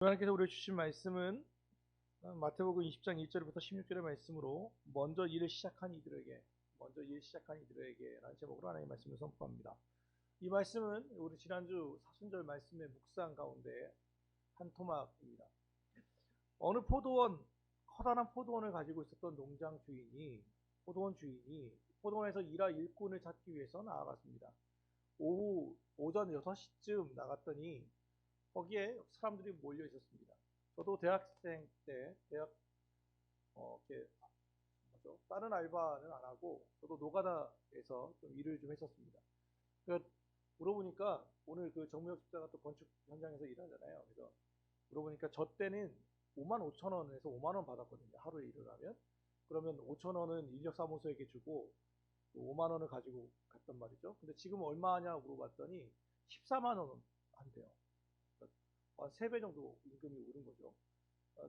하나님께서 우리에게 주신 말씀은 마태복음 20장 1절부터 16절의 말씀으로 먼저 일을 시작한 이들에게 라는 제목으로 하나님의 말씀을 선포합니다. 이 말씀은 우리 지난주 사순절 말씀의 묵상 가운데 한 토막입니다. 어느 커다란 포도원을 가지고 있었던 포도원 주인이 포도원에서 일할 일꾼을 찾기 위해서 나아갔습니다. 오전 6시쯤 나갔더니 거기에 사람들이 몰려 있었습니다. 저도 대학생 때 다른 알바는 안 하고 저도 노가다에서 좀 일을 좀 했었습니다. 그래서 물어보니까 오늘 그 정무혁 집사가 또 건축 현장에서 일하잖아요. 그래서 물어보니까 저 때는 5만 5천 원에서 5만 원 받았거든요. 하루에 일을 하면. 그러면 5천 원은 인력사무소에게 주고 5만 원을 가지고 갔단 말이죠. 근데 지금 얼마 하냐고 물어봤더니 14만 원 한대요. 한 3배 정도 임금이 오른 거죠.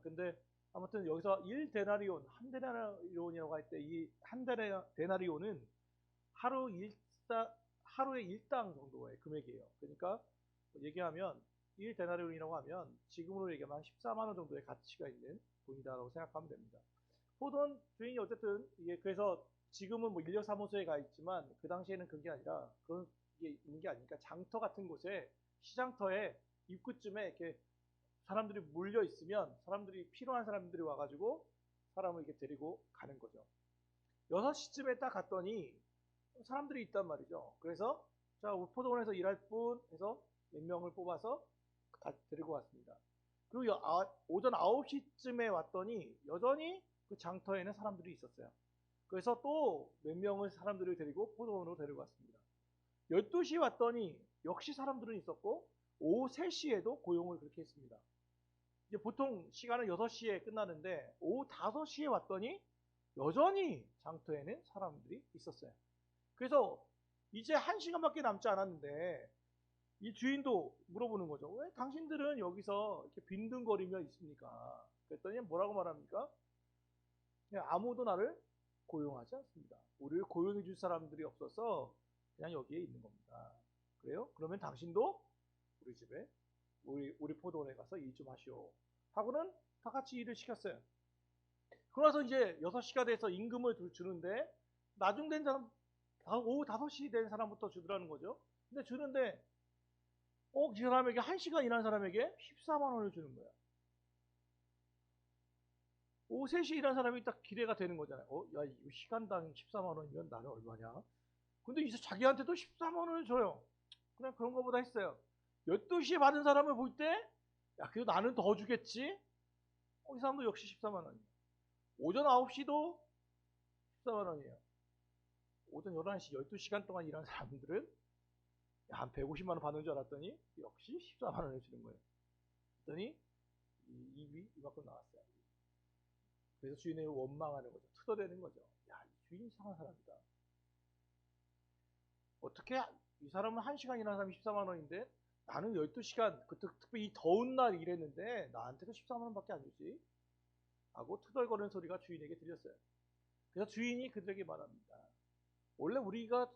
근데 아무튼 여기서 1데나리온, 한 데나리온이라고 할 때 이 한 데나리온은 하루에 일당 정도의 금액이에요. 그러니까 얘기하면 1데나리온이라고 하면 지금으로 얘기하면 한 14만 원 정도의 가치가 있는 돈이다라고 생각하면 됩니다. 포도원 주인이 어쨌든 이게 그래서 지금은 뭐 인력사무소에 가 있지만 그 당시에는 그게 아니라 그런 게 있는 게 아니니까 장터 같은 곳에 시장터에 입구쯤에 이렇게 사람들이 몰려 있으면 필요한 사람들이 와가지고 사람을 이렇게 데리고 가는 거죠. 6시쯤에 딱 갔더니 사람들이 있단 말이죠. 그래서 자, 포도원에서 일할 분 해서 몇 명을 뽑아서 데리고 왔습니다. 그리고 오전 9시쯤에 왔더니 여전히 그 장터에는 사람들이 있었어요. 그래서 또 몇 명의 사람들을 데리고 포도원으로 데려갔습니다. 12시 왔더니 역시 사람들은 있었고 오후 3시에도 고용을 그렇게 했습니다. 이제 보통 시간은 6시에 끝나는데 오후 5시에 왔더니 여전히 장터에는 사람들이 있었어요. 그래서 이제 1시간밖에 남지 않았는데 이 주인도 물어보는 거죠. 왜 당신들은 여기서 이렇게 빈둥거리며 있습니까? 그랬더니 뭐라고 말합니까? 그냥 아무도 나를 고용하지 않습니다. 우리를 고용해 줄 사람들이 없어서 그냥 여기에 있는 겁니다. 그래요? 그러면 당신도 우리 집에 우리 포도원에 가서 일 좀 하시오 하고는 다 같이 일을 시켰어요. 그러나서 이제 6시가 돼서 임금을 주는데 나중된 사람 오후 5시 된 사람부터 주더라는 거죠. 근데 주는데 그 사람에게 1시간 일한 사람에게 14만 원을 주는 거야. 오후 3시 일한 사람이 딱 기대가 되는 거잖아요. 야, 이 시간당 14만 원이면 나는 얼마냐? 근데 이제 자기한테도 14만 원을 줘요. 그냥 그런 거보다 했어요. 12시에 받은 사람을 볼 때, 야, 그래도 나는 더 주겠지? 이 사람도 역시 14만 원이에요. 오전 9시도 14만 원이에요. 오전 11시, 12시간 동안 일한 사람들은 한 150만 원 받는 줄 알았더니 역시 14만 원을 주는 거예요. 그랬더니 입이 이만큼 나왔어요. 그래서 주인을 원망하는 거죠. 투덜대는 거죠. 야, 이 주인 이상한 사람이다. 어떻게 이 사람은 1시간 일하는 사람이 14만 원인데 나는 12시간, 특별히 이 더운 날 일했는데 나한테도 14만 원밖에 안 주지? 하고 투덜거리는 소리가 주인에게 들렸어요. 그래서 주인이 그들에게 말합니다. 원래 우리가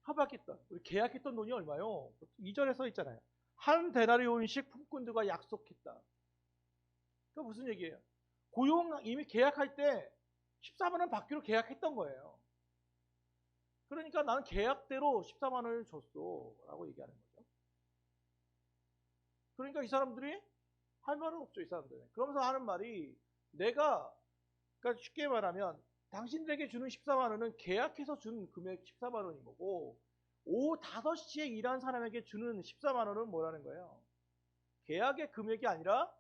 협약했던, 우리 계약했던 돈이 얼마요? 2절에 써 있잖아요. 한 데나리온씩 품꾼들과 약속했다. 그 무슨 얘기예요? 고용 이미 계약할 때 14만 원 받기로 계약했던 거예요. 그러니까 나는 계약대로 14만 원을 줬어 라고 얘기하는 거죠. 그러니까 이 사람들이 할 말은 없죠. 이 사람들은. 그러면서 하는 말이 그러니까 쉽게 말하면 당신들에게 주는 14만 원은 계약해서 준 금액 14만 원인 거고 오후 5시에 일한 사람에게 주는 14만 원은 뭐라는 거예요? 계약의 금액이 아니라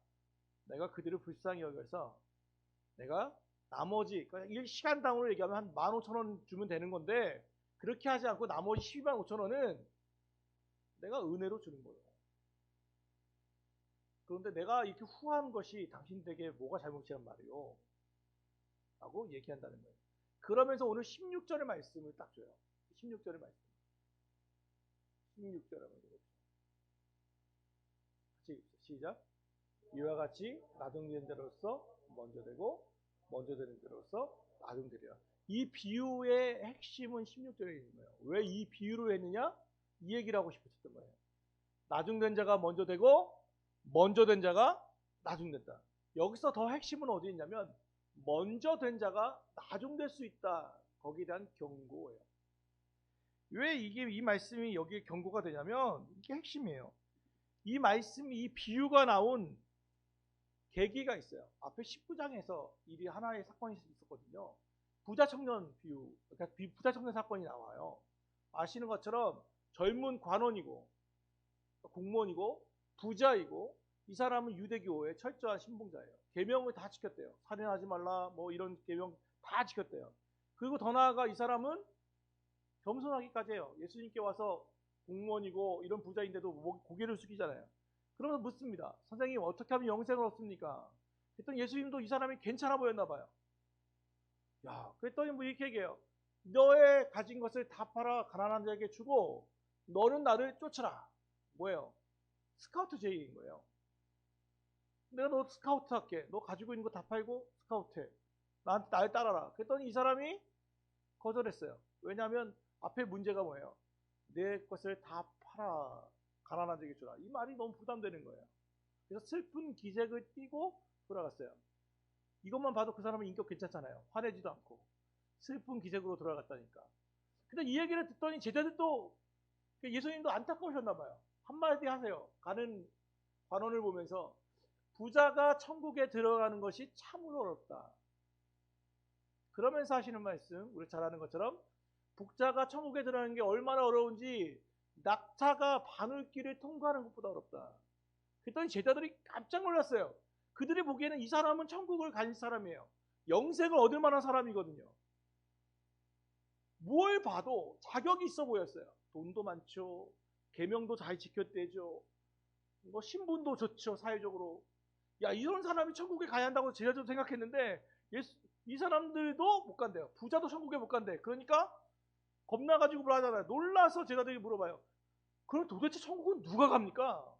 내가 그들을 불쌍히 여겨서 내가 나머지 그러니까 1시간당으로 얘기하면 한 15,000원 주면 되는 건데 그렇게 하지 않고 나머지 12만 5천 원은 내가 은혜로 주는 거예요. 그런데 내가 이렇게 후한 것이 당신들에게 뭐가 잘못이란 말이요? 라고 얘기한다는 거예요. 그러면서 오늘 16절의 말씀을 딱 줘요. 16절의 말씀. 16절의 말씀. 같이 시작. 이와 같이 나중된 자로서 먼저 되고 먼저 되는 자로서 나중되리라. 이 비유의 핵심은 16절에 있는 거예요. 왜 이 비유로 했느냐? 이 얘기를 하고 싶었던 거예요. 나중된 자가 먼저 되고 먼저 된 자가 나중된다. 여기서 더 핵심은 어디 있냐면 먼저 된 자가 나중될 수 있다. 거기에 대한 경고예요. 왜 이게 이 말씀이 여기에 경고가 되냐면 이게 핵심이에요. 이 말씀이 이 비유가 나온 계기가 있어요. 앞에 19장에서 일이 하나의 사건이 있었거든요. 부자 청년 비유, 그러니까 부자 청년 사건이 나와요. 아시는 것처럼 젊은 관원이고 공무원이고 부자이고 이 사람은 유대교의 철저한 신봉자예요. 계명을 다 지켰대요. 살인하지 말라 뭐 이런 계명 다 지켰대요. 그리고 더 나아가 이 사람은 겸손하기까지 해요. 예수님께 와서 공무원이고 이런 부자인데도 고개를 숙이잖아요. 그러면서 묻습니다. 선생님 어떻게 하면 영생을 얻습니까? 그랬더니 예수님도 이 사람이 괜찮아 보였나 봐요. 야, 그랬더니 뭐 이렇게 얘기해요. 너의 가진 것을 다 팔아 가난한 자에게 주고 너는 나를 쫓아라. 뭐예요? 스카우트 제의인 거예요. 내가 너 스카우트 할게. 너 가지고 있는 거 다 팔고 스카우트 해. 나한테 날 따라라. 그랬더니 이 사람이 거절했어요. 왜냐하면 앞에 문제가 뭐예요? 내 것을 다 팔아 가난한 자에게 주라. 이 말이 너무 부담되는 거예요. 그래서 슬픈 기색을 띠고 돌아갔어요. 이것만 봐도 그 사람은 인격 괜찮잖아요. 화내지도 않고 슬픈 기색으로 돌아갔다니까. 근데 이 얘기를 듣더니 제자들도 예수님도 안타까우셨나 봐요. 한마디 하세요. 가는 관원을 보면서 부자가 천국에 들어가는 것이 참으로 어렵다. 그러면서 하시는 말씀, 우리 잘 아는 것처럼 부자가 천국에 들어가는 게 얼마나 어려운지 낙타가 바늘길을 통과하는 것보다 어렵다. 그랬더니 제자들이 깜짝 놀랐어요. 그들이 보기에는 이 사람은 천국을 갈 사람이에요. 영생을 얻을 만한 사람이거든요. 뭘 봐도 자격이 있어 보였어요. 돈도 많죠. 계명도 잘 지켰대죠. 뭐 신분도 좋죠. 사회적으로. 야, 이런 사람이 천국에 가야 한다고 제자들도 생각했는데 이 사람들도 못 간대요. 부자도 천국에 못 간대. 그러니까 겁나가지고 뭐하잖아요. 놀라서 제자들이 물어봐요. 그럼 도대체 천국은 누가 갑니까?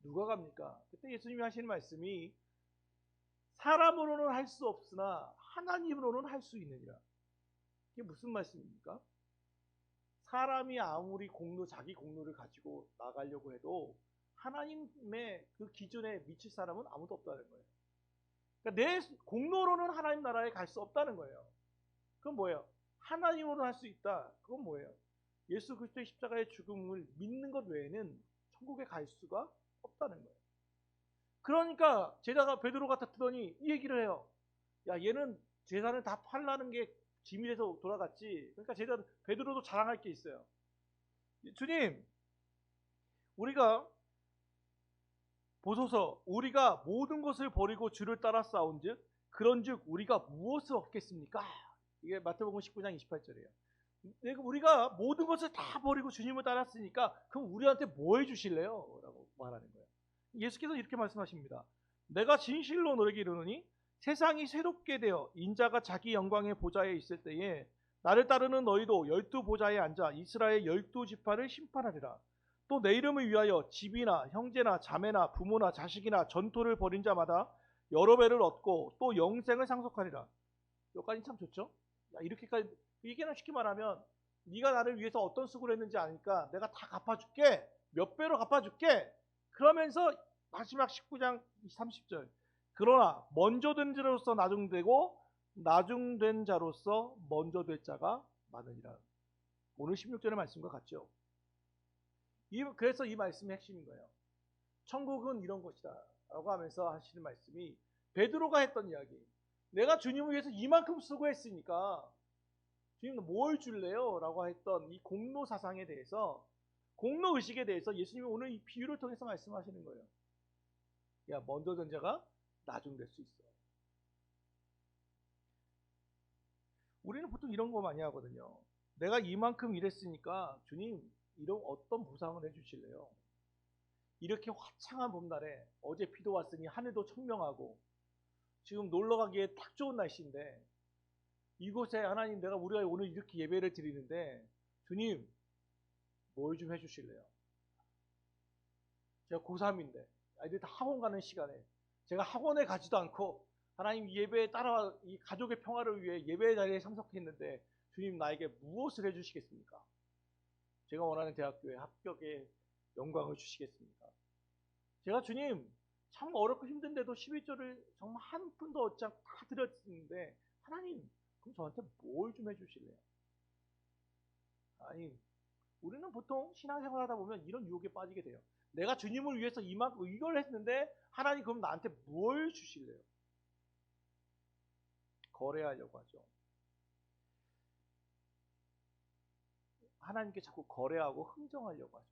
누가 갑니까? 그때 예수님이 하시는 말씀이 사람으로는 할 수 없으나 하나님으로는 할 수 있느니라. 이게 무슨 말씀입니까? 사람이 아무리 자기 공로를 가지고 나가려고 해도 하나님의 그 기준에 미칠 사람은 아무도 없다는 거예요. 그러니까 내 공로로는 하나님 나라에 갈 수 없다는 거예요. 그건 뭐예요? 하나님으로는 할 수 있다. 그건 뭐예요? 예수 그리스도의 십자가의 죽음을 믿는 것 외에는 천국에 갈 수가 없다는 거예요. 그러니까 제자가 베드로가 듣더니 이 얘기를 해요. 야, 얘는 재산을 다 팔라는 게 기밀에서 돌아갔지. 그러니까 제자 베드로도 자랑할 게 있어요. 주님, 우리가 보소서 우리가 모든 것을 버리고 주를 따라 싸운즉 그런즉 우리가 무엇을 얻겠습니까? 이게 마태복음 19장 28절이에요. 우리가 모든 것을 다 버리고 주님을 따랐으니까 그럼 우리한테 뭐 해주실래요? 라고 말하는 거예요. 예수께서 이렇게 말씀하십니다. 내가 진실로 너에게 이르노니 세상이 새롭게 되어 인자가 자기 영광의 보좌에 있을 때에 나를 따르는 너희도 12보좌에 앉아 이스라엘 12지파를 심판하리라. 또 내 이름을 위하여 집이나 형제나 자매나 부모나 자식이나 전토를 벌인 자마다 여러 배를 얻고 또 영생을 상속하리라. 여기까지 참 좋죠? 이렇게까지 이게는 쉽게 말하면 네가 나를 위해서 어떤 수고를 했는지 아니까 내가 다 갚아줄게. 몇 배로 갚아줄게. 그러면서 마지막 19장 30절 그러나 먼저 된 자로서 나중되고 나중된 자로서 먼저 될 자가 많으니라. 오늘 16절의 말씀과 같죠. 그래서 이 말씀의 핵심인 거예요. 천국은 이런 것이다 라고 하면서 하시는 말씀이 베드로가 했던 이야기. 내가 주님을 위해서 이만큼 수고했으니까 주님 뭘 줄래요? 라고 했던 이 공로 사상에 대해서 공로 의식에 대해서 예수님이 오늘 이 비유를 통해서 말씀하시는 거예요. 야, 먼저 된 자가 나중 될 수 있어. 우리는 보통 이런 거 많이 하거든요. 내가 이만큼 일했으니까 주님 이런 어떤 보상을 해주실래요? 이렇게 화창한 봄날에 어제 비도 왔으니 하늘도 청명하고 지금 놀러 가기에 딱 좋은 날씨인데 이곳에 하나님 우리가 오늘 이렇게 예배를 드리는데 주님 뭘 좀 해주실래요? 제가 고3인데 아이들 다 학원 가는 시간에 제가 학원에 가지도 않고 하나님 예배에 따라와 이 가족의 평화를 위해 예배 자리에 참석했는데 주님 나에게 무엇을 해주시겠습니까? 제가 원하는 대학교에 합격에 영광을 주시겠습니까? 제가 주님 참 어렵고 힘든데도 11조를 정말 한 푼도 얻지 않고 다 드렸는데 하나님 그럼 저한테 뭘 좀 해주실래요? 아니 우리는 보통 신앙생활 하다 보면 이런 유혹에 빠지게 돼요. 내가 주님을 위해서 이만큼 이걸 했는데 하나님 그럼 나한테 뭘 주실래요? 거래하려고 하죠. 하나님께 자꾸 거래하고 흥정하려고 하죠.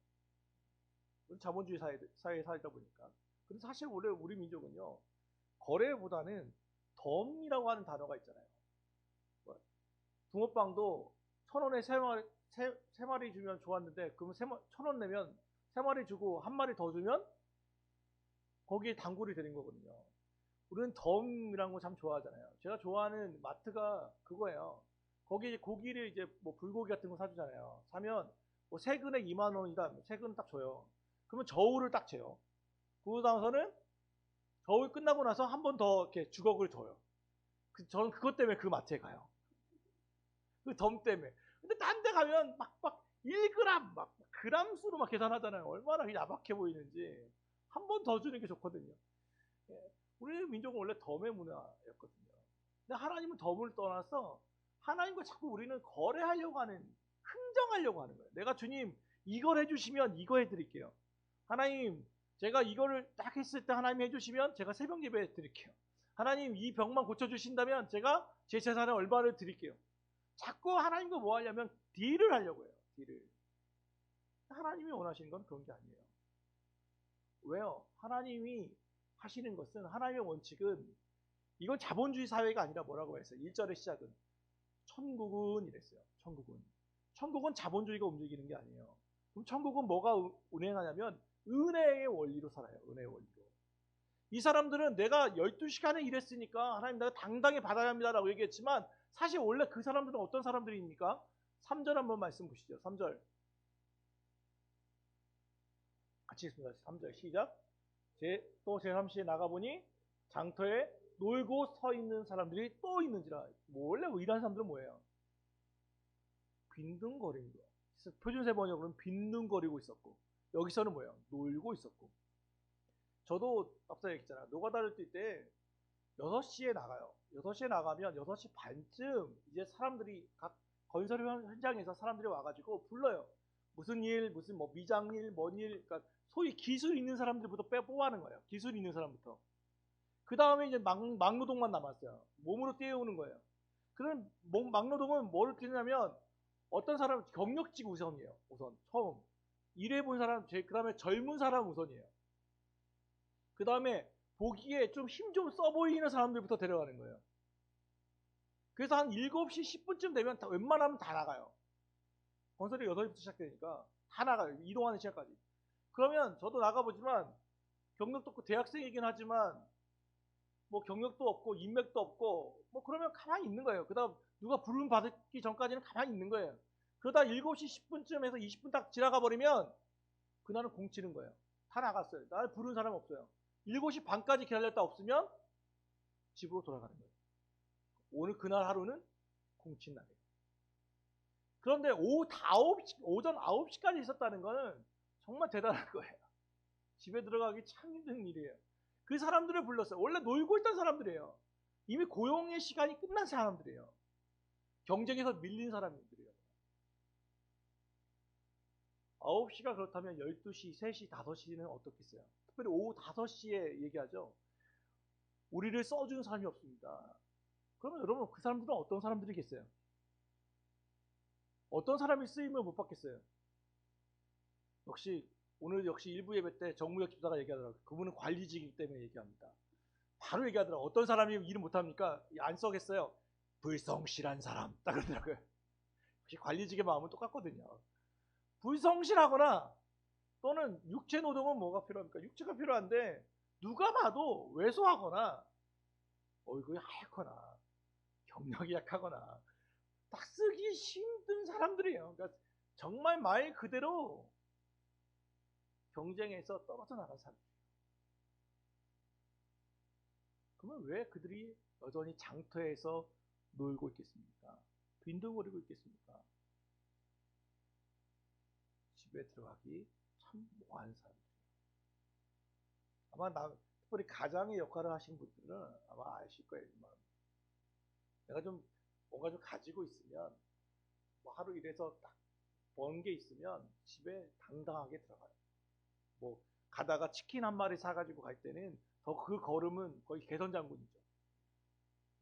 우리 자본주의 사회에 살다 보니까. 근데 사실 원래 우리 민족은요, 거래보다는 덤이라고 하는 단어가 있잖아요. 뭐, 붕어빵도 1,000원에 세 마리 주면 좋았는데, 그러면 1,000원 내면 3마리 주고 1마리 더 주면 거기에 단골이 되는 거거든요. 우리는 덤이라는 거 참 좋아하잖아요. 제가 좋아하는 마트가 그거예요. 거기 고기를 이제 뭐 불고기 같은 거 사주잖아요. 사면 뭐 세근에 2만 원이다. 세근 딱 줘요. 그러면 저울을 딱 재요. 그러고 나서는 저울 끝나고 나서 한 번 더 이렇게 주걱을 줘요. 저는 그것 때문에 그 마트에 가요. 그 덤 때문에. 근데 딴 데 가면 막 1g 막 그람 수로 막 계산하잖아요. 얼마나 야박해 보이는지. 한 번 더 주는 게 좋거든요. 예. 우리 민족은 원래 덤의 문화였거든요. 근데 하나님은 덤을 떠나서 하나님과 자꾸 우리는 거래하려고 하는, 흥정하려고 하는 거예요. 내가 주님 이걸 해주시면 이거 해드릴게요. 하나님 제가 이거를 딱 했을 때 하나님 해주시면 제가 새벽 예배 드릴게요. 하나님 이 병만 고쳐주신다면 제가 제 재산의 얼마를 드릴게요. 자꾸 하나님과 뭐 하려면 딜을 하려고 해요. 딜을. 하나님이 원하시는 건 그런 게 아니에요. 왜요? 하나님이 하시는 것은, 하나님의 원칙은, 이건 자본주의 사회가 아니라 뭐라고 했어요? 1절의 시작은 천국은 이랬어요. 천국은 자본주의가 움직이는 게 아니에요. 그럼 천국은 뭐가 운행하냐면 은혜의 원리로 살아요. 은혜의 원리로. 이 사람들은 내가 12시간을 일했으니까 하나님 내가 당당히 받아야 합니다라고 얘기했지만 사실 원래 그 사람들은 어떤 사람들입니까? 3절 한번 말씀 보시죠. 3절 같이 읽습니다. 3절 시작. 또 제3시에 나가보니 장터에 놀고 서 있는 사람들이 또 있는지라. 원래 일하는 사람들은 뭐예요? 빈둥거리는 거. 표준세 번역으로는 빈둥거리고 있었고, 여기서는 뭐예요? 놀고 있었고. 저도 앞서 얘기했잖아요. 노가다를 뛸 때 6시에 나가요. 6시에 나가면 6시 반쯤 이제 사람들이 각 건설 현장에서 사람들이 와가지고 불러요. 무슨 일, 무슨 뭐 미장일, 뭔 일, 그러니까 소위 기술 있는 사람들부터 뽑아는 거예요. 기술 있는 사람부터. 그 다음에 이제 막노동만 남았어요. 몸으로 뛰어오는 거예요. 그런 막노동은 뭐를 뛰냐면 어떤 사람 경력직 우선이에요. 우선 처음 일해본 사람, 그 다음에 젊은 사람 우선이에요. 그 다음에 보기에 좀 힘 좀 써 보이는 사람들부터 데려가는 거예요. 그래서 한 7시 10분쯤 되면 웬만하면 다 나가요. 건설이 6시부터 시작되니까 다 나가요. 이동하는 시간까지. 그러면 저도 나가보지만 경력도 없고 대학생이긴 하지만 뭐 경력도 없고 인맥도 없고 뭐 그러면 가만히 있는 거예요. 그다음 누가 부름 받기 전까지는 가만히 있는 거예요. 그러다 7시 10분쯤에서 20분 딱 지나가 버리면 그날은 공치는 거예요. 다 나갔어요. 나를 부른 사람 없어요. 7시 반까지 기다렸다 없으면 집으로 돌아가는 거예요. 오늘 그날 하루는 공친 날이에요. 그런데 오전 9시까지 있었다는 거는 정말 대단한 거예요. 집에 들어가기 참 힘든 일이에요. 그 사람들을 불렀어요. 원래 놀고 있던 사람들이에요. 이미 고용의 시간이 끝난 사람들이에요. 경쟁에서 밀린 사람들이에요. 9시가 그렇다면 12시, 3시, 5시는 어떻겠어요? 특별히 오후 5시에 얘기하죠. 우리를 써준 사람이 없습니다. 그러면 여러분 그 사람들은 어떤 사람들이겠어요? 어떤 사람이 쓰임을 못 받겠어요? 오늘 역시 일부 예배 때 정무혁 집사가 얘기하더라고요. 그분은 관리직이기 때문에 얘기합니다. 바로 얘기하더라고요. 어떤 사람이 일을 못합니까? 안 써겠어요. 불성실한 사람. 딱 그러더라고요. 역시 관리직의 마음은 똑같거든요. 불성실하거나 또는 육체 노동은 뭐가 필요합니까? 육체가 필요한데 누가 봐도 왜소하거나 얼굴이 하얗거나 경력이 약하거나 딱 쓰기 힘든 사람들이에요. 그러니까 정말 말 그대로 경쟁에서 떨어져 나간 사람. 그러면 왜 그들이 여전히 장터에서 놀고 있겠습니까? 빈둥거리고 있겠습니까? 집에 들어가기 참 뭐한 사람들이에요. 아마 특별히 가장의 역할을 하신 분들은 아마 아실 거예요. 이 마음. 내가 좀 뭔가 좀 가지고 있으면 뭐 하루 일해서 딱 번 게 있으면 집에 당당하게 들어가요. 뭐 가다가 치킨 한 마리 사가지고 갈 때는 더 그 걸음은 거의 개선장군이죠.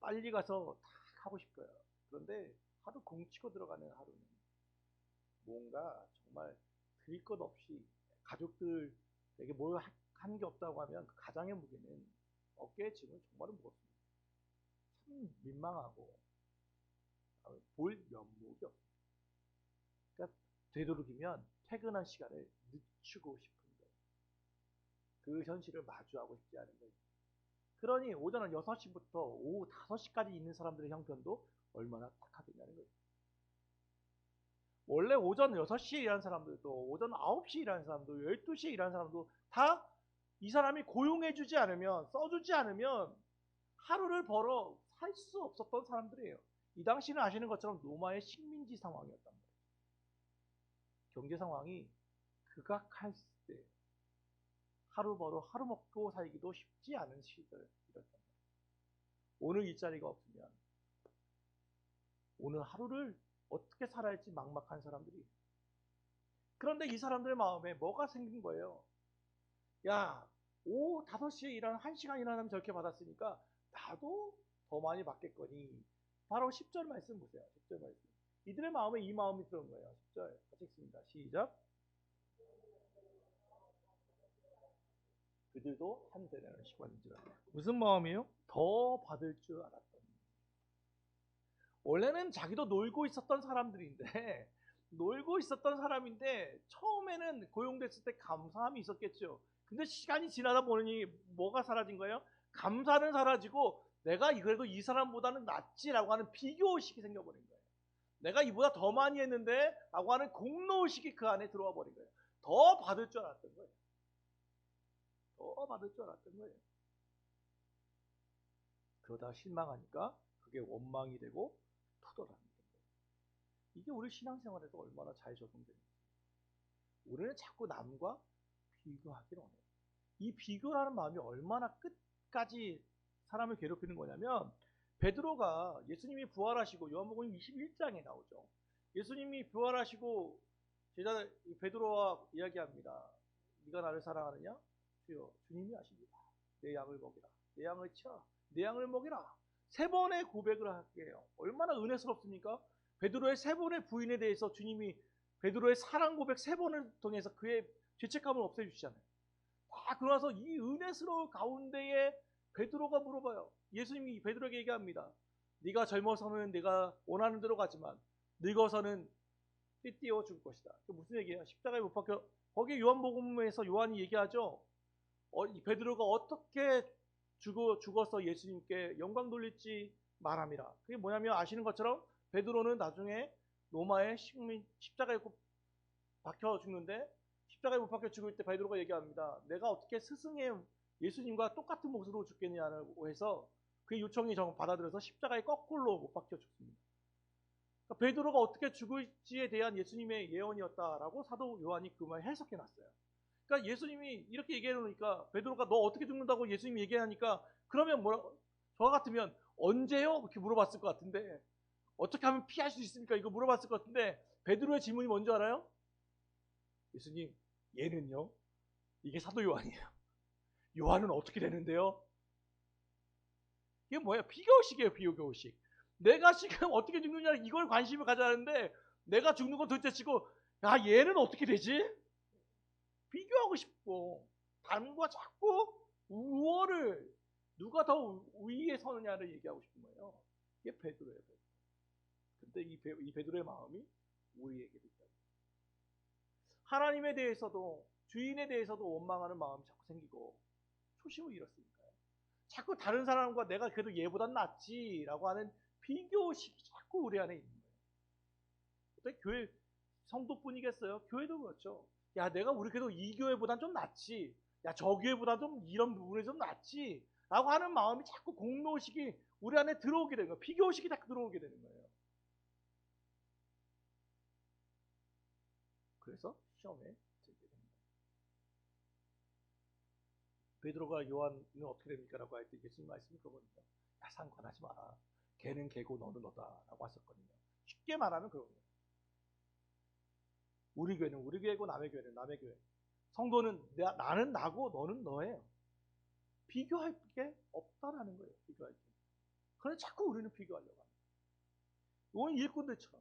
빨리 가서 딱 하고 싶어요. 그런데 하루 공치고 들어가는 하루는 뭔가 정말 드릴 것 없이 가족들에게 뭘 하는 게 없다고 하면 그 가장의 무게는 어깨에 짐은 정말 무겁습니다. 참 민망하고 볼 면목이 없습니다. 그러니까 되도록이면 퇴근한 시간을 늦추고 싶은 거예요. 그 현실을 마주하고 싶지 않은 거예요. 그러니 오전 6시부터 오후 5시까지 있는 사람들의 형편도 얼마나 딱하겠냐는 거예요. 원래 오전 6시에 일하는 사람들도 오전 9시에 일하는 사람도 12시에 일하는 사람도 다 이 사람이 고용해주지 않으면 써주지 않으면 하루를 벌어 살 수 없었던 사람들이에요. 이 당시는 아시는 것처럼 로마의 식민지 상황이었단 말이에요. 경제 상황이 극악할 때 하루 벌어 하루 먹고 살기도 쉽지 않은 시절이었단 말이에요. 오늘 이 자리가 없으면 오늘 하루를 어떻게 살아야 할지 막막한 사람들이. 그런데 이 사람들의 마음에 뭐가 생긴 거예요? 야, 오후 5시에 일하는 1시간 일하면 저렇게 받았으니까 나도 더 많이 받겠거니. 바로 10절 말씀 보세요. 10절 말씀. 이들의 마음에 이 마음이 들어온 거예요. 10절 같이 읽습니다. 시작. 그들도 한 대라는 시간인지라. 무슨 마음이에요? 더 받을 줄 알았던. 원래는 자기도 놀고 있었던 사람들인데 놀고 있었던 사람인데 처음에는 고용됐을 때 감사함이 있었겠죠. 근데 시간이 지나다 보니 뭐가 사라진 거예요? 감사는 사라지고 내가 그래도 이 사람보다는 낫지라고 하는 비교의식이 생겨버린 거예요. 내가 이보다 더 많이 했는데 라고 하는 공로의식이 그 안에 들어와 버린 거예요. 더 받을 줄 알았던 거예요. 더 받을 줄 알았던 거예요. 그러다 실망하니까 그게 원망이 되고 투덜하는 거예요. 이게 우리 신앙생활에도 얼마나 잘 적용되는지. 우리는 자꾸 남과 비교하기를 원해요. 이 비교라는 마음이 얼마나 끝까지 사람을 괴롭히는 거냐면 베드로가 예수님이 부활하시고 요한복음 21장에 나오죠. 예수님이 부활하시고 제자 베드로와 이야기합니다. 네가 나를 사랑하느냐? 주여, 주님이 아십니다. 내 양을 먹이라. 내 양을 치라. 내 양을 먹이라. 3번의 고백을 할게요. 얼마나 은혜스럽습니까? 베드로의 3번의 부인에 대해서 주님이 베드로의 사랑 고백 3번을 통해서 그의 죄책감을 없애주시잖아요. 그러나서 이 은혜스러운 가운데에 베드로가 물어봐요. 예수님이 베드로에게 얘기합니다. 네가 젊어서는 네가 원하는 대로 가지만 늙어서는 띠띠어 줄 것이다. 무슨 얘기예요? 십자가에 못 박혀. 거기 요한복음에서 요한이 얘기하죠. 베드로가 어떻게 죽어서 예수님께 영광 돌릴지 말함이라. 그게 뭐냐면 아시는 것처럼 베드로는 나중에 로마의 십자가에 박혀 죽는데 십자가에 못 박혀 죽을 때 베드로가 얘기합니다. 내가 어떻게 스승의 예수님과 똑같은 모습으로 죽겠냐고 해서 그 요청이 받아들여서 십자가에 거꾸로 못 박혀 죽습니다. 그러니까 베드로가 어떻게 죽을지에 대한 예수님의 예언이었다라고 사도 요한이 그 말 해석해 놨어요. 그러니까 예수님이 이렇게 얘기해 놓으니까 베드로가 너 어떻게 죽는다고 예수님이 얘기하니까 그러면 저 같으면 언제요? 이렇게 물어봤을 것 같은데 어떻게 하면 피할 수 있습니까? 이거 물어봤을 것 같은데 베드로의 질문이 뭔지 알아요? 예수님, 얘는요? 이게 사도 요한이에요. 요한은 어떻게 되는데요? 이게 뭐예요? 비교의식이에요, 비교의식. 내가 지금 어떻게 죽느냐 이걸 관심을 가져야하는데 내가 죽는 건 둘째 치고 야 얘는 어떻게 되지? 비교하고 싶고 남과 자꾸 우월을 누가 더 위에 서느냐를 얘기하고 싶은 거예요. 이게 베드로예요. 근데 이 베드로의 마음이 우리에게도 있다. 하나님에 대해서도 주인에 대해서도 원망하는 마음이 자꾸 생기고 초심을 잃었으니까요. 자꾸 다른 사람과 내가 그래도 얘보단 낫지라고 하는 비교의식이 자꾸 우리 안에 있는 거예요. 어떻게 교회 성도뿐이겠어요? 교회도 그렇죠. 야 내가 우리 그래도 이 교회보단 좀 낫지. 야 저 교회보다 좀 이런 부분에 좀 낫지. 라고 하는 마음이 자꾸 공로의식이 우리 안에 들어오게 되는 거예요. 비교의식이 자꾸 들어오게 되는 거예요. 그래서 시험에 들게 됩니다. 베드로가 요한은 어떻게 됩니까? 라고 할 때 예수님 말씀이 그거거든요. 야, 상관하지 마라. 걔는 걔고 너는 너다. 라고 하셨거든요. 쉽게 말하면 그거예요. 우리 교회는 우리 교회고 남의 교회는 남의 교회. 성도는 나는 나고 너는 너예요. 비교할 게 없다라는 거예요. 비교할 게. 그런데 자꾸 우리는 비교하려고 합니다. 이건 일꾼들처럼.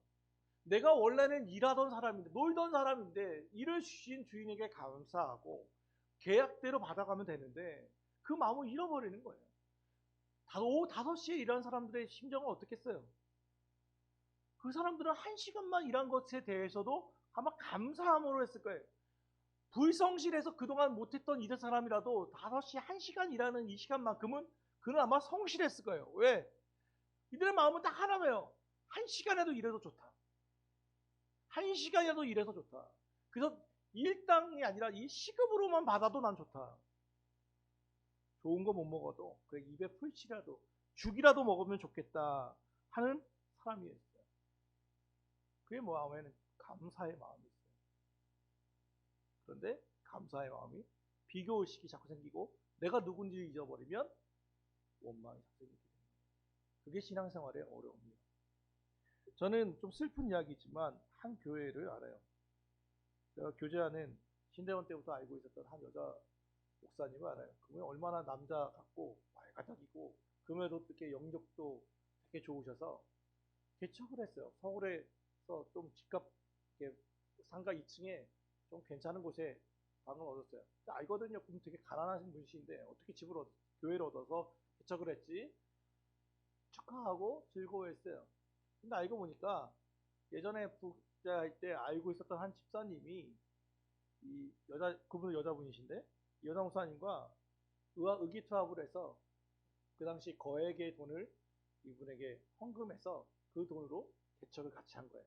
내가 원래는 일하던 사람인데, 놀던 사람인데, 일을 주신 주인에게 감사하고, 계약대로 받아가면 되는데, 그 마음을 잃어버리는 거예요. 오후 5시에 일하는 사람들의 심정은 어떻겠어요? 그 사람들은 1시간만 일한 것에 대해서도 아마 감사함으로 했을 거예요. 불성실해서 그동안 못했던 일의 사람이라도 5시 1시간 일하는 이 시간만큼은 그는 아마 성실했을 거예요. 왜? 이들의 마음은 딱 하나예요. 1시간에도 일해도 좋다. 1시간이라도 일해서 좋다. 그래서 일당이 아니라 이 시급으로만 받아도 난 좋다. 좋은 거 못 먹어도 그래 입에 풀칠이라도 죽이라도 먹으면 좋겠다 하는 사람이었어요. 그게 마음에는 감사의 마음이 있어요. 그런데 감사의 마음이 비교의식이 자꾸 생기고 내가 누군지를 잊어버리면 원망이 자꾸 생기게 됩니다. 그게 신앙생활의 어려움이에요. 저는 좀 슬픈 이야기지만 한 교회를 알아요. 제가 교제하는 신대원 때부터 알고 있었던 한 여자 목사님을 알아요. 그분이 얼마나 남자 같고 말가닥이고 금에도 이렇게 영역도 되게 좋으셔서 개척을 했어요. 서울에서 좀 집값 상가 2층에 좀 괜찮은 곳에 방을 얻었어요. 알거든요. 그분 되게 가난하신 분이신데 어떻게 교회를 얻어서 개척을 했지? 축하하고 즐거워했어요. 근데 알고 보니까 예전에 부자할 때 알고 있었던 한 집사님이 그분은 여자분이신데 이 여자 목사님과 의기투합을 해서 그 당시 거액의 돈을 이분에게 헌금해서 그 돈으로 개척을 같이 한 거예요.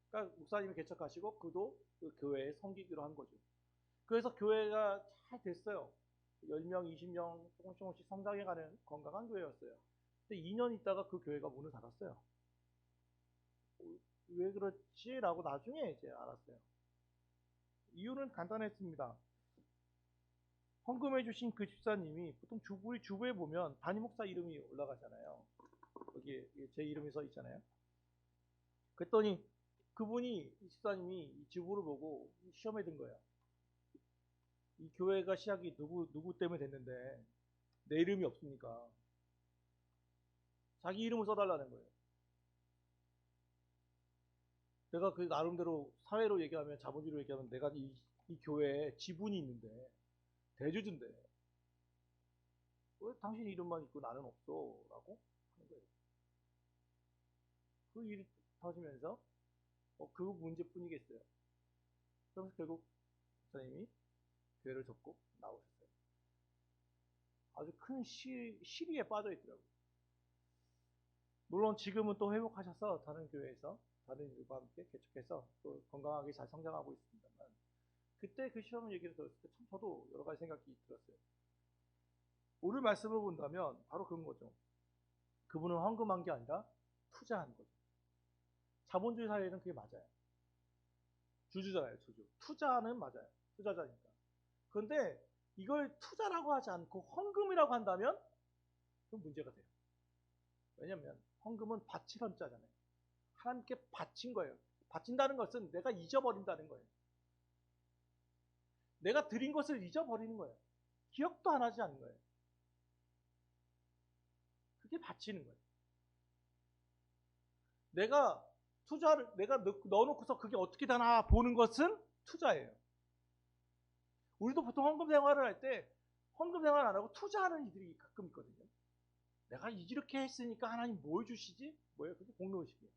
그러니까 목사님이 개척하시고 그도 그 교회에 섬기기로 한 거죠. 그래서 교회가 잘 됐어요. 10명, 20명 조금씩 성장해가는 건강한 교회였어요. 근데 2년 있다가 그 교회가 문을 닫았어요. 왜 그렇지? 라고 나중에 이제 알았어요. 이유는 간단했습니다. 헌금해 주신 그 집사님이 보통 우리 주부에 보면 담임 목사 이름이 올라가잖아요. 여기 제 이름이 써 있잖아요. 그랬더니 그분이 이 집사님이 이 주부를 보고 시험에 든 거예요. 이 교회가 시작이 누구 때문에 됐는데 내 이름이 없으니까 자기 이름을 써달라는 거예요. 내가 그 나름대로 사회로 얘기하면 자본주의로 얘기하면 내가 이 교회에 지분이 있는데 대주주인데 왜 당신 이름만 있고 나는 없어? 라고 하는 거예요. 그 일이 터지면서 그 문제뿐이겠어요. 그래서 결국 목사님이 교회를 접고 나오셨어요. 아주 큰 시리에 빠져 있더라고요. 물론 지금은 또 회복하셔서 다른 교회에서 다른 일과 함께 개척해서 또 건강하게 잘 성장하고 있습니다만 그때 그 시험 얘기를 들었을 때 참 저도 여러 가지 생각이 들었어요. 오늘 말씀을 본다면 바로 그런 거죠. 그분은 헌금한 게 아니라 투자한 거죠. 자본주의 사회에는 그게 맞아요. 주주잖아요, 주주. 투자는 맞아요. 투자자니까. 그런데 이걸 투자라고 하지 않고 헌금이라고 한다면 그건 문제가 돼요. 왜냐하면 헌금은 바칠 헌자잖아요. 하나님께 바친 거예요. 바친다는 것은 내가 잊어버린다는 거예요. 내가 드린 것을 잊어버리는 거예요. 기억도 안 하지 않는 거예요. 그게 바치는 거예요. 내가 넣어놓고서 그게 어떻게 되나 보는 것은 투자예요. 우리도 보통 헌금 생활을 할 때 헌금 생활 안 하고 투자하는 이들이 가끔 있거든요. 내가 이렇게 했으니까 하나님 뭘 주시지? 뭐예요? 그게 공로의식이에요.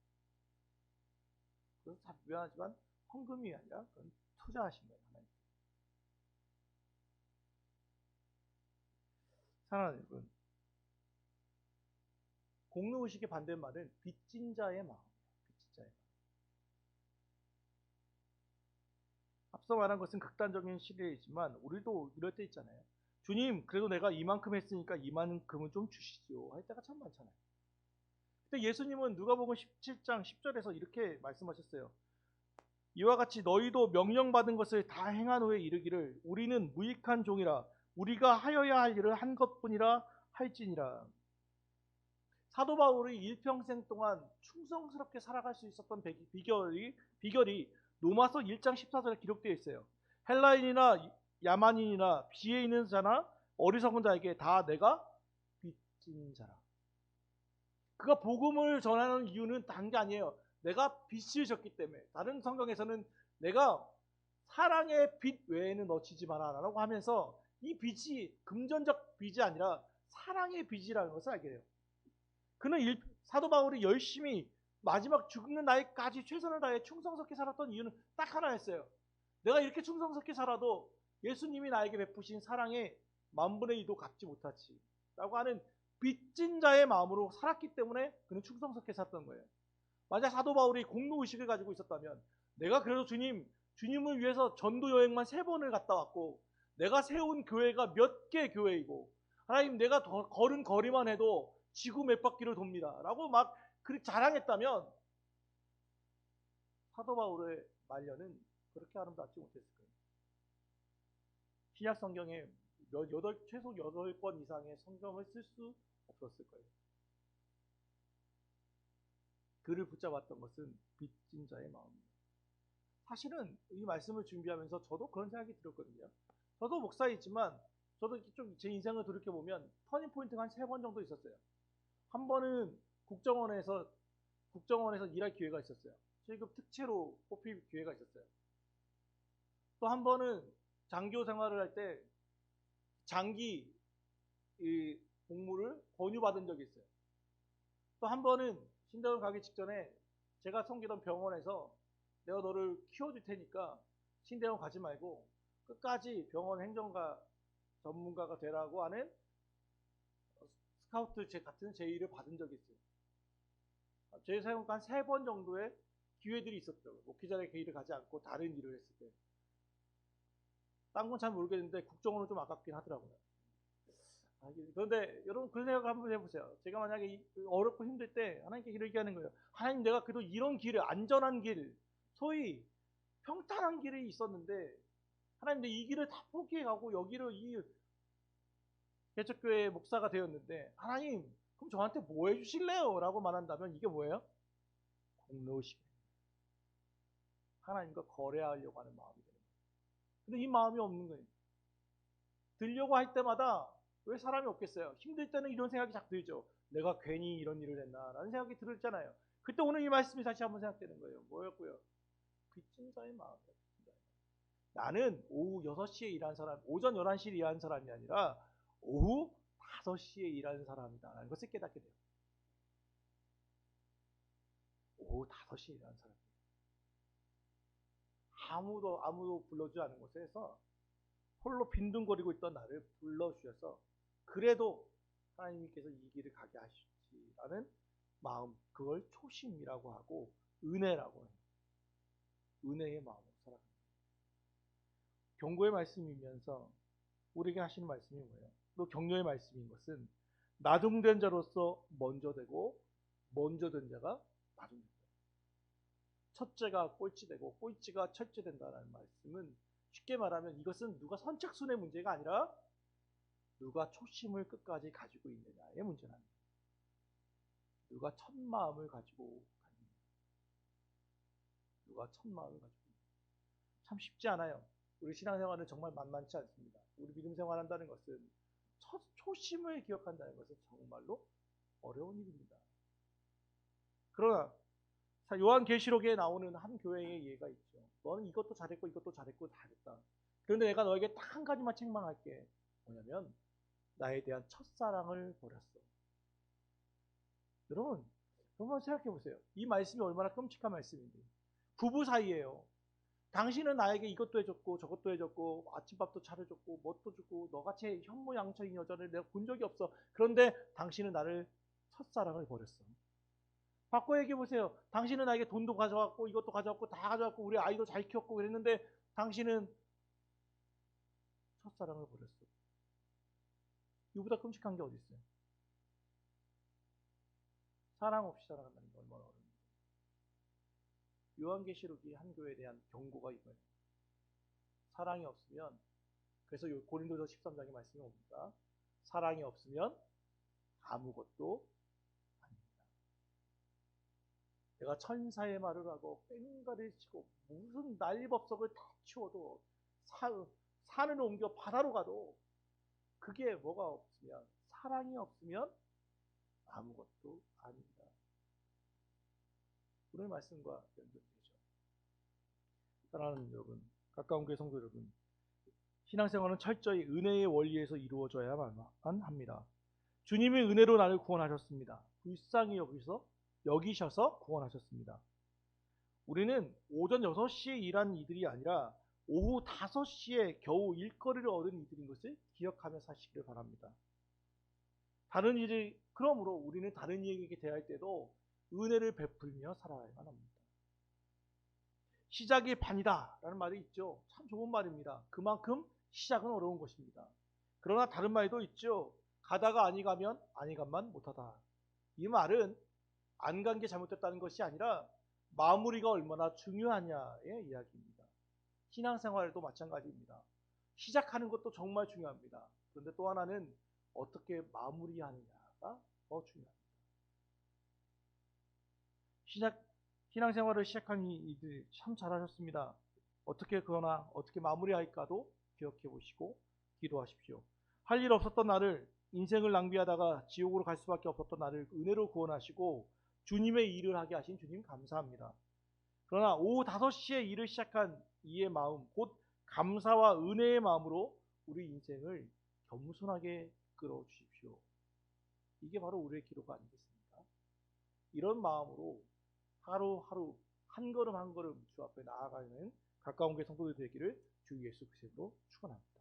그래서 다 미안하지만 헌금이 아니라 그건 투자하신 거예요. 하나님. 사랑하는 여러분, 공로의식의 반대말은 빚진 자의 마음이에요. 빚진 자의 마음. 앞서 말한 것은 극단적인 시대이지만 우리도 이럴 때 있잖아요. 주님, 그래도 내가 이만큼 했으니까 이만큼은 좀 주시죠. 할 때가 참 많잖아요. 근데 예수님은 누가복음 17장 10절에서 이렇게 말씀하셨어요. 이와 같이 너희도 명령받은 것을 다 행한 후에 이르기를 우리는 무익한 종이라 우리가 하여야 할 일을 한 것뿐이라 할지니라. 사도 바울이 일평생 동안 충성스럽게 살아갈 수 있었던 비결이 로마서 1장 14절에 기록되어 있어요. 헬라인이나 야만인이나 비에 있는 자나 어리석은 자에게 다 내가 빚진 자라. 그가 복음을 전하는 이유는 다른 게 아니에요. 내가 빚을 졌기 때문에. 다른 성경에서는 내가 사랑의 빚 외에는 넣치지 마라 라고 하면서 이 빚이 금전적 빚이 아니라 사랑의 빚이라는 것을 알게 돼요. 그는 사도 바울이 열심히 마지막 죽는 날까지 최선을 다해 충성스럽게 살았던 이유는 딱 하나였어요. 내가 이렇게 충성스럽게 살아도 예수님이 나에게 베푸신 사랑의 만분의 1도 갚지 못하지 라고 하는 빚진 자의 마음으로 살았기 때문에 그는 충성스럽게 살았던 거예요. 만약 사도 바울이 공로의식을 가지고 있었다면 내가 그래도 주님을 위해서 전도 여행만 3번을 갔다 왔고 내가 세운 교회가 몇 개 교회이고 하나님 내가 걸은 거리만 해도 지구 몇 바퀴를 돕니다 라고 막 그렇게 자랑했다면 사도 바울의 말년은 그렇게 아름답지 못했을 거예요. 신약 성경에 최소 8번 이상의 성경을 쓸 수 없었을 거예요. 그를 붙잡았던 것은 빚진 자의 마음입니다. 사실은 이 말씀을 준비하면서 저도 그런 생각이 들었거든요. 저도 목사이지만 저도 좀 제 인생을 돌이켜보면 터닝포인트가 한 3번 정도 있었어요. 한 번은 국정원에서 일할 기회가 있었어요. 실급 특채로 뽑힐 기회가 있었어요. 또 한 번은 장교 생활을 할 때 장기 복무를 권유받은 적이 있어요. 또 한 번은 신대원 가기 직전에 제가 섬기던 병원에서 내가 너를 키워줄 테니까 신대원 가지 말고 끝까지 병원 행정가 전문가가 되라고 하는 스카우트 같은 제의를 받은 적이 있어요. 제 생각에 한 3번 정도의 기회들이 있었죠. 목회자의 기회를 가지 않고 다른 일을 했을 때. 딴 건 잘 모르겠는데 국정원은 좀 아깝긴 하더라고요. 그런데 여러분 그런 생각 한번 해보세요. 제가 만약에 어렵고 힘들 때 하나님께 이렇게 하는 거예요. 하나님 내가 그래도 이런 길을 안전한 길, 소위 평탄한 길이 있었는데 하나님 내 이 길을 다 포기해가고 여기를 이 개척교회 목사가 되었는데 하나님 그럼 저한테 뭐 해주실래요? 라고 말한다면 이게 뭐예요? 공로의식. 하나님과 거래하려고 하는 마음이 되는 거예요. 근데 이 마음이 없는 거예요. 들려고 할 때마다 왜 사람이 없겠어요? 힘들 때는 이런 생각이 자꾸 들죠. 내가 괜히 이런 일을 했나 라는 생각이 들었잖아요. 그때 오늘 이 말씀이 다시 한번 생각되는 거예요. 뭐였고요? 빚진 자의 마음이에요. 나는 오후 6시에 일하는 사람, 오전 11시에 일하는 사람이 아니라 오후 5시에 일하는 사람이다 라는 것을 깨닫게 돼요. 오후 5시에 일하는 사람이에요. 아무도 불러주지 않은 곳에서 홀로 빈둥거리고 있던 나를 불러주셔서 그래도 하나님께서 이 길을 가게 하시지라는 마음, 그걸 초심이라고 하고 은혜라고 해요. 은혜의 마음으로 살아갑니다. 경고의 말씀이면서 우리에게 하시는 말씀이 뭐예요? 또 격려의 말씀인 것은 나중된 자로서 먼저 되고 먼저 된 자가 나중된다. 첫째가 꼴찌되고 꼴찌가 첫째 된다는 말씀은 쉽게 말하면 이것은 누가 선착순의 문제가 아니라 누가 초심을 끝까지 가지고 있느냐의 문제랍니다. 누가 첫 마음을 가지고 가느냐. 누가 첫 마음을 가지고 있느냐. 참 쉽지 않아요. 우리 신앙생활은 정말 만만치 않습니다. 우리 믿음 생활한다는 것은 첫 초심을 기억한다는 것은 정말로 어려운 일입니다. 그러나 요한계시록에 나오는 한 교회의 예가 있죠. 너는 이것도 잘했고 이것도 잘했고 잘했다. 그런데 내가 너에게 딱 한 가지만 책망할게. 뭐냐면 나에 대한 첫사랑을 버렸어. 여러분 한번 생각해 보세요. 이 말씀이 얼마나 끔찍한 말씀인지. 부부 사이에요. 당신은 나에게 이것도 해줬고 저것도 해줬고 아침밥도 차려줬고 뭣도 주고 너같이 현모양처인 여자를 내가 본 적이 없어. 그런데 당신은 나를 첫사랑을 버렸어. 바꿔 얘기해 보세요. 당신은 나에게 돈도 가져왔고 이것도 가져왔고 다 가져왔고 우리 아이도 잘 키웠고 그랬는데 당신은 첫사랑을 버렸어. 이보다 끔찍한 게 어디 있어요? 사랑 없이 살아간다는 게 얼마나 어려운지. 요한계시록이 한 교회에 대한 경고가 이거예요. 사랑이 없으면 그래서 고린도서 13장의 말씀이 옵니다. 사랑이 없으면 아무것도 아닙니다. 내가 천사의 말을 하고 뺑가를 치고 무슨 난리법석을 다 치워도 산을 옮겨 바다로 가도 그게 뭐가 없으면, 사랑이 없으면 아무것도 아닙니다. 오늘 말씀과 연결되죠. 사랑하는 여러분, 가까운 교회 성도 여러분, 신앙생활은 철저히 은혜의 원리에서 이루어져야만 합니다. 주님이 은혜로 나를 구원하셨습니다. 불쌍히 여기셔서 구원하셨습니다. 우리는 오전 6시에 일한 이들이 아니라 오후 5시에 겨우 일거리를 얻은 이들인 것을 기억하며 사시기를 바랍니다. 그러므로 우리는 다른 이에게 대할 때도 은혜를 베풀며 살아야만 합니다. 시작이 반이다 라는 말이 있죠. 참 좋은 말입니다. 그만큼 시작은 어려운 것입니다. 그러나 다른 말도 있죠. 가다가 아니 가면 아니 간만 못하다. 이 말은 안 간 게 잘못됐다는 것이 아니라 마무리가 얼마나 중요하냐의 이야기입니다. 신앙생활도 마찬가지입니다. 시작하는 것도 정말 중요합니다. 그런데 또 하나는 어떻게 마무리하느냐가 더 중요합니다. 신앙생활을 시작한 이들 참 잘하셨습니다. 어떻게 마무리할까도 기억해 보시고 기도하십시오. 할 일 없었던 나를, 인생을 낭비하다가 지옥으로 갈 수밖에 없었던 나를 은혜로 구원하시고 주님의 일을 하게 하신 주님 감사합니다. 그러나 오후 5시에 일을 시작한 이의 마음, 곧 감사와 은혜의 마음으로 우리 인생을 겸손하게 끌어 주십시오. 이게 바로 우리의 기도가 아니겠습니까? 이런 마음으로 하루하루 한 걸음 한 걸음 주 앞에 나아가는 가까운 교회 성도들 되기를 주 예수 그리스도로 축원합니다.